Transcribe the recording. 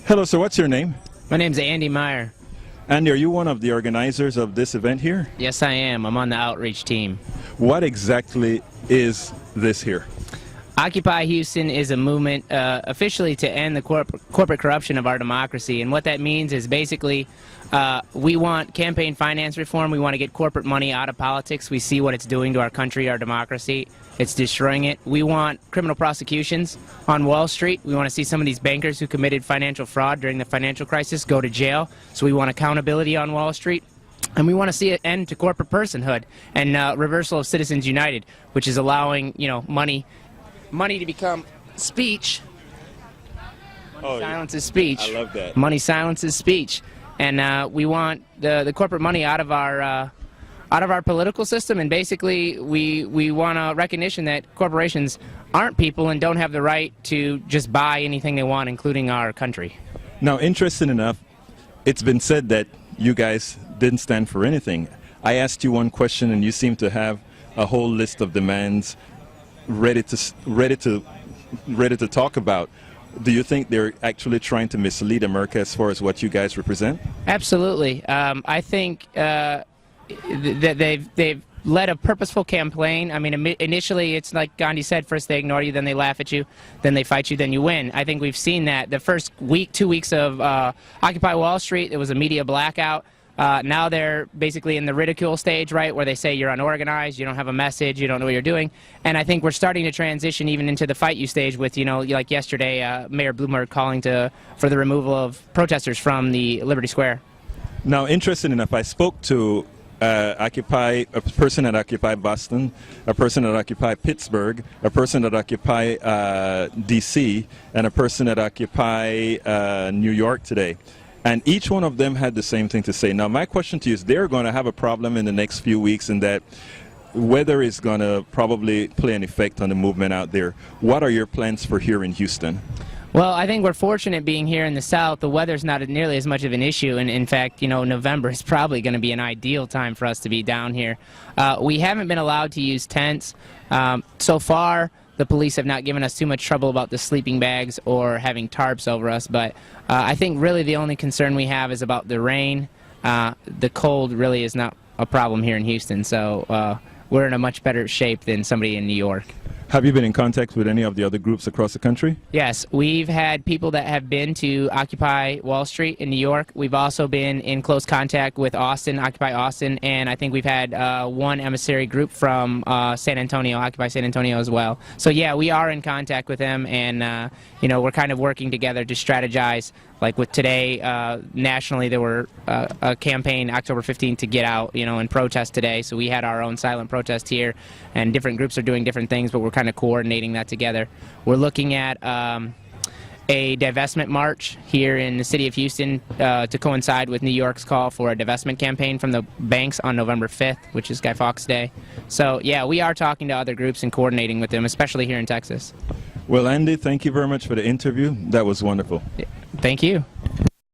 Hello, sir. What's your name? My name's Andy Meyer. Andy, are you one of the organizers of this event here? Yes, I am. I'm on the outreach team. What exactly is this here? Occupy Houston is a movement officially to end the corporate corruption of our democracy. And what that means is basically we want campaign finance reform. We want to get corporate money out of politics. We see what it's doing to our country, our democracy. It's destroying it. We want criminal prosecutions on Wall Street. We want to see some of these bankers who committed financial fraud during the financial crisis go to jail. So we want accountability on Wall Street. And we want to see an end to corporate personhood and reversal of Citizens United, which is allowing, money to become speech. Money silences speech. I love that. Money silences speech. And we want the corporate money out of our political system, and basically we want a recognition that corporations aren't people and don't have the right to just buy anything they want, including our country. Now, interesting enough, it's been said that you guys didn't stand for anything. I asked you one question and you seem to have a whole list of demands ready to talk about. Do you think they're actually trying to mislead America as far as what you guys represent? Absolutely. I think that they've led a purposeful campaign. I mean, initially it's like Gandhi said, first they ignore you, then they laugh at you, then they fight you, then you win. I think we've seen that. The first week, 2 weeks of Occupy Wall Street, there was a media blackout. Now they're basically in the ridicule stage, right, where they say you're unorganized, you don't have a message, you don't know what you're doing. And I think we're starting to transition even into the fight you stage with, like yesterday, Mayor Bloomberg calling for the removal of protesters from the Liberty Square. Now, interesting enough, I spoke to a person at Occupy Boston, a person at Occupy Pittsburgh, a person at Occupy DC, and a person at Occupy New York today. And each one of them had the same thing to say. Now, my question to you is, they're going to have a problem in the next few weeks in that weather is going to probably play an effect on the movement out there. What are your plans for here in Houston? Well, I think we're fortunate being here in the South. The weather's not nearly as much of an issue, and in fact, November is probably going to be an ideal time for us to be down here. We haven't been allowed to use tents. So far, the police have not given us too much trouble about the sleeping bags or having tarps over us, but I think really the only concern we have is about the rain. The cold really is not a problem here in Houston, so we're in a much better shape than somebody in New York. Have you been in contact with any of the other groups across the country? Yes, we've had people that have been to Occupy Wall Street in New York. We've also been in close contact with Austin, Occupy Austin, and I think we've had one emissary group from San Antonio, Occupy San Antonio as well. So yeah, we are in contact with them, and we're kind of working together to strategize. Like with today, nationally, there were a campaign October 15th to get out, and protest today. So we had our own silent protest here, and different groups are doing different things, but we're kind of coordinating that together. We're looking at a divestment march here in the city of Houston to coincide with New York's call for a divestment campaign from the banks on November 5th, which is Guy Fawkes Day. So yeah, we are talking to other groups and coordinating with them, especially here in Texas. Well, Andy, thank you very much for the interview. That was wonderful. Thank you.